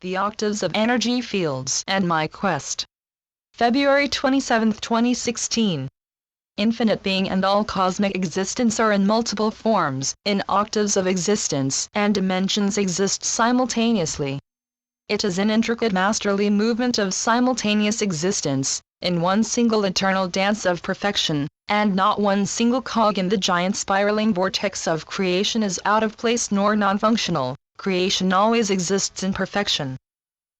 The Octaves of Energy Fields and My Quest. February 27, 2016. Infinite being and all cosmic existence are in multiple forms, in octaves of existence, and dimensions exist simultaneously. It is an intricate masterly movement of simultaneous existence, in one single eternal dance of perfection, and not one single cog in the giant spiraling vortex of creation is out of place nor non-functional. Creation always exists in perfection.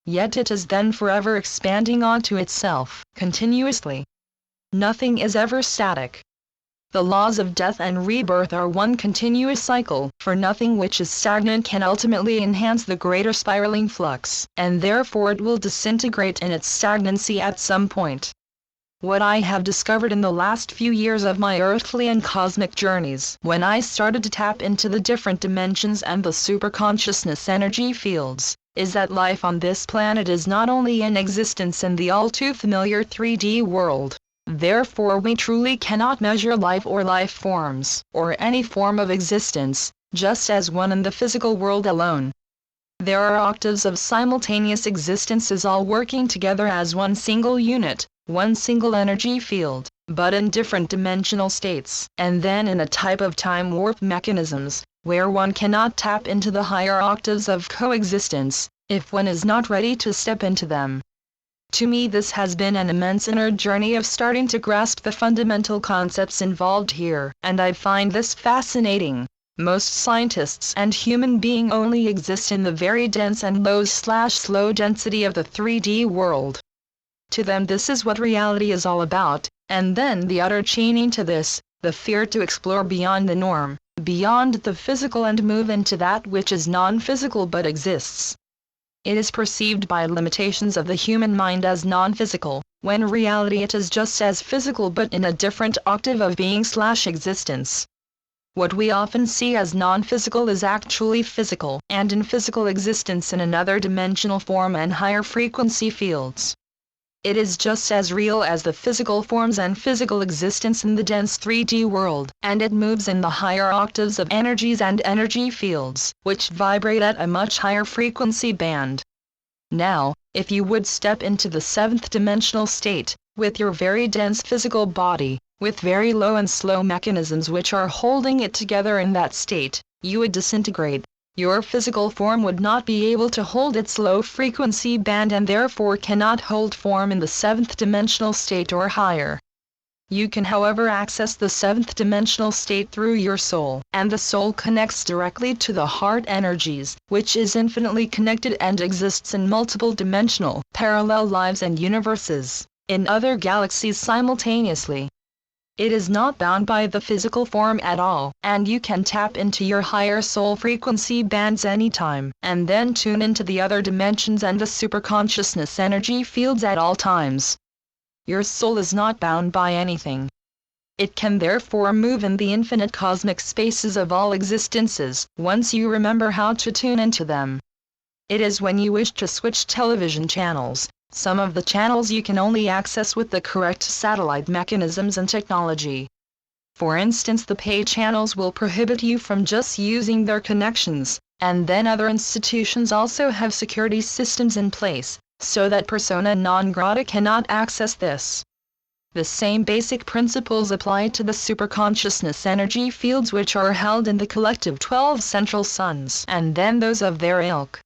Yet it is then forever expanding onto itself, continuously. Nothing is ever static. The laws of death and rebirth are one continuous cycle, for nothing which is stagnant can ultimately enhance the greater spiraling flux, and therefore it will disintegrate in its stagnancy at some point. What I have discovered in the last few years of my earthly and cosmic journeys, when I started to tap into the different dimensions and the superconsciousness energy fields, is that life on this planet is not only in existence in the all too familiar 3D world. Therefore we truly cannot measure life or life forms, or any form of existence, just as one in the physical world alone. There are octaves of simultaneous existences all working together as one single unit, one single energy field, but in different dimensional states, and then in a type of time warp mechanisms, where one cannot tap into the higher octaves of coexistence, if one is not ready to step into them. To me this has been an immense inner journey of starting to grasp the fundamental concepts involved here, and I find this fascinating. Most scientists and human beings only exist in the very dense and low/slow density of the 3D world. To them this is what reality is all about, and then the utter chaining to this, the fear to explore beyond the norm, beyond the physical and move into that which is non-physical but exists. It is perceived by limitations of the human mind as non-physical, when in reality it is just as physical but in a different octave of being/existence. What we often see as non-physical is actually physical, and in physical existence in another dimensional form and higher frequency fields. It is just as real as the physical forms and physical existence in the dense 3D world, and it moves in the higher octaves of energies and energy fields, which vibrate at a much higher frequency band. Now, if you would step into the 7th dimensional state, with your very dense physical body, with very low and slow mechanisms which are holding it together in that state, you would disintegrate. Your physical form would not be able to hold its low frequency band and therefore cannot hold form in the 7th dimensional state or higher. You can however access the 7th dimensional state through your soul, and the soul connects directly to the heart energies, which is infinitely connected and exists in multiple dimensional, parallel lives and universes, in other galaxies simultaneously. It is not bound by the physical form at all, and you can tap into your higher soul frequency bands anytime, and then tune into the other dimensions and the superconsciousness energy fields at all times. Your soul is not bound by anything. It can therefore move in the infinite cosmic spaces of all existences, once you remember how to tune into them. It is when you wish to switch television channels. Some of the channels you can only access with the correct satellite mechanisms and technology. For instance, the pay channels will prohibit you from just using their connections, and then other institutions also have security systems in place, so that persona non grata cannot access this. The same basic principles apply to the superconsciousness energy fields which are held in the collective 12 central suns, and then those of their ilk.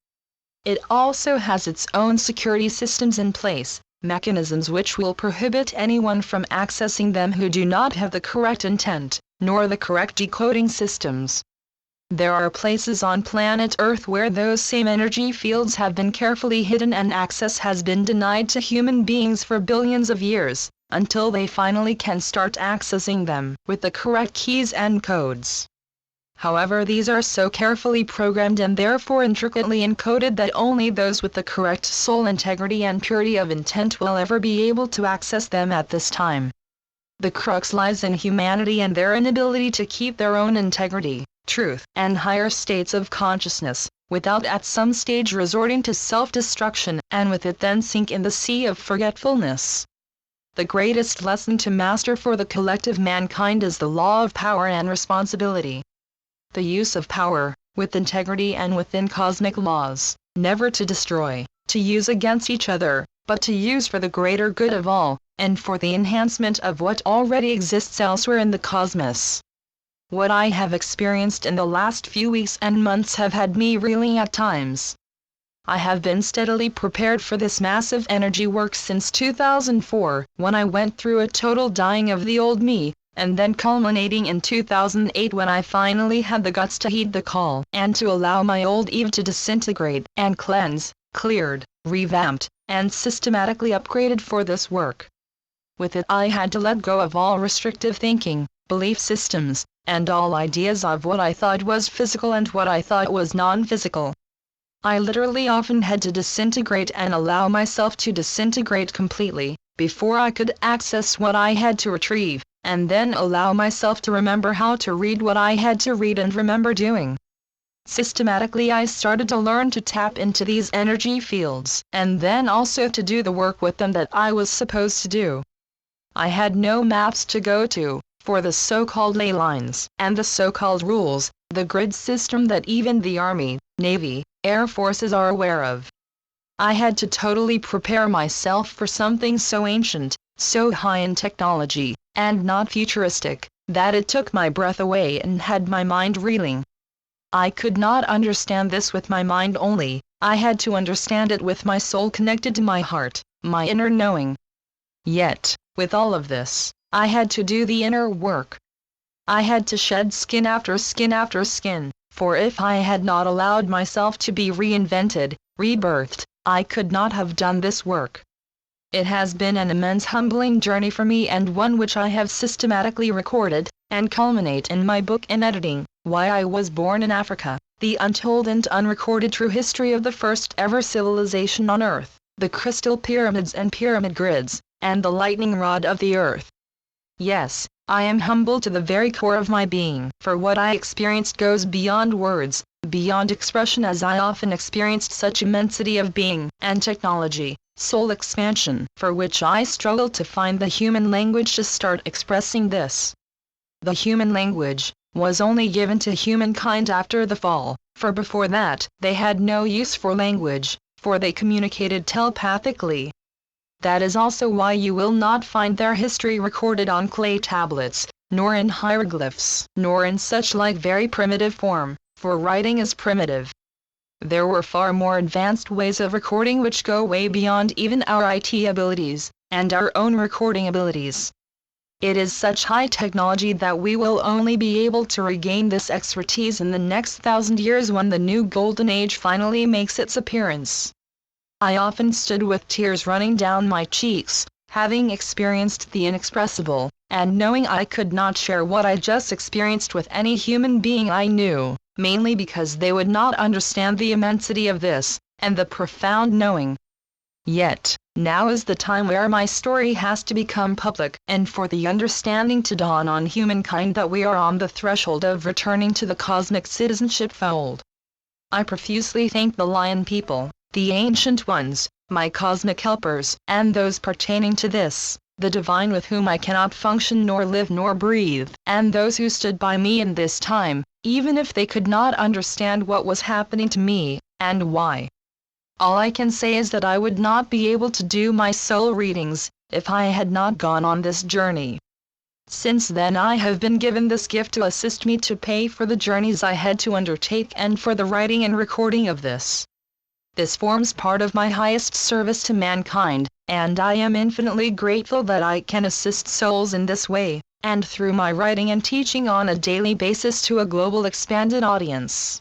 It also has its own security systems in place, mechanisms which will prohibit anyone from accessing them who do not have the correct intent, nor the correct decoding systems. There are places on planet Earth where those same energy fields have been carefully hidden and access has been denied to human beings for billions of years, until they finally can start accessing them with the correct keys and codes. However, these are so carefully programmed and therefore intricately encoded that only those with the correct soul integrity and purity of intent will ever be able to access them at this time. The crux lies in humanity and their inability to keep their own integrity, truth, and higher states of consciousness, without at some stage resorting to self-destruction, and with it then sink in the sea of forgetfulness. The greatest lesson to master for the collective mankind is the law of power and responsibility. The use of power, with integrity and within cosmic laws, never to destroy, to use against each other, but to use for the greater good of all, and for the enhancement of what already exists elsewhere in the cosmos. What I have experienced in the last few weeks and months have had me reeling at times. I have been steadily prepared for this massive energy work since 2004, when I went through a total dying of the old me, and then culminating in 2008 when I finally had the guts to heed the call and to allow my old Eve to disintegrate and cleanse, cleared, revamped, and systematically upgraded for this work. With it I had to let go of all restrictive thinking, belief systems, and all ideas of what I thought was physical and what I thought was non-physical. I literally often had to disintegrate and allow myself to disintegrate completely, before I could access what I had to retrieve, and then allow myself to remember how to read what I had to read and remember doing. Systematically I started to learn to tap into these energy fields, and then also to do the work with them that I was supposed to do. I had no maps to go to, for the so-called ley lines, and the so-called rules, the grid system that even the Army, Navy, Air Forces are aware of. I had to totally prepare myself for something so ancient, so high in technology, and not futuristic, that it took my breath away and had my mind reeling. I could not understand this with my mind only, I had to understand it with my soul connected to my heart, my inner knowing. Yet, with all of this, I had to do the inner work. I had to shed skin after skin after skin, for if I had not allowed myself to be reinvented, rebirthed, I could not have done this work. It has been an immense humbling journey for me and one which I have systematically recorded, and culminate in my book in editing, Why I Was Born in Africa, the untold and unrecorded true history of the first ever civilization on Earth, the crystal pyramids and pyramid grids, and the lightning rod of the Earth. Yes, I am humbled to the very core of my being, for what I experienced goes beyond words, beyond expression, as I often experienced such immensity of being and technology, soul expansion, for which I struggled to find the human language to start expressing this. The human language was only given to humankind after the fall, for before that, they had no use for language, for they communicated telepathically. That is also why you will not find their history recorded on clay tablets, nor in hieroglyphs, nor in such like very primitive form, for writing is primitive. There were far more advanced ways of recording which go way beyond even our IT abilities, and our own recording abilities. It is such high technology that we will only be able to regain this expertise in the next 1,000 years when the new golden age finally makes its appearance. I often stood with tears running down my cheeks, having experienced the inexpressible, and knowing I could not share what I just experienced with any human being I knew, mainly because they would not understand the immensity of this, and the profound knowing. Yet, now is the time where my story has to become public, and for the understanding to dawn on humankind that we are on the threshold of returning to the cosmic citizenship fold. I profusely thank the Lion people, the ancient ones, my cosmic helpers, and those pertaining to this, the divine with whom I cannot function nor live nor breathe, and those who stood by me in this time, even if they could not understand what was happening to me, and why. All I can say is that I would not be able to do my soul readings, if I had not gone on this journey. Since then I have been given this gift to assist me to pay for the journeys I had to undertake and for the writing and recording of this. This forms part of my highest service to mankind, and I am infinitely grateful that I can assist souls in this way, and through my writing and teaching on a daily basis to a global expanded audience.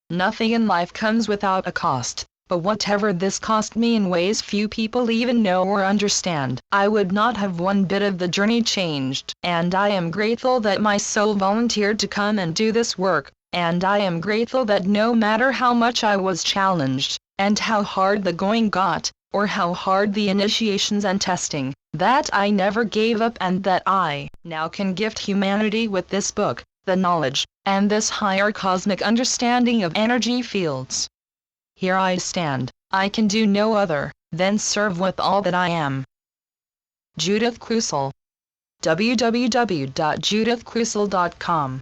Nothing in life comes without a cost, but whatever this cost me in ways few people even know or understand, I would not have one bit of the journey changed, and I am grateful that my soul volunteered to come and do this work, and I am grateful that no matter how much I was challenged, and how hard the going got, or how hard the initiations and testing, that I never gave up and that I now can gift humanity with this book, the knowledge, and this higher cosmic understanding of energy fields. Here I stand, I can do no other than serve with all that I am. Judith Crusoe. www.judithcrusoe.com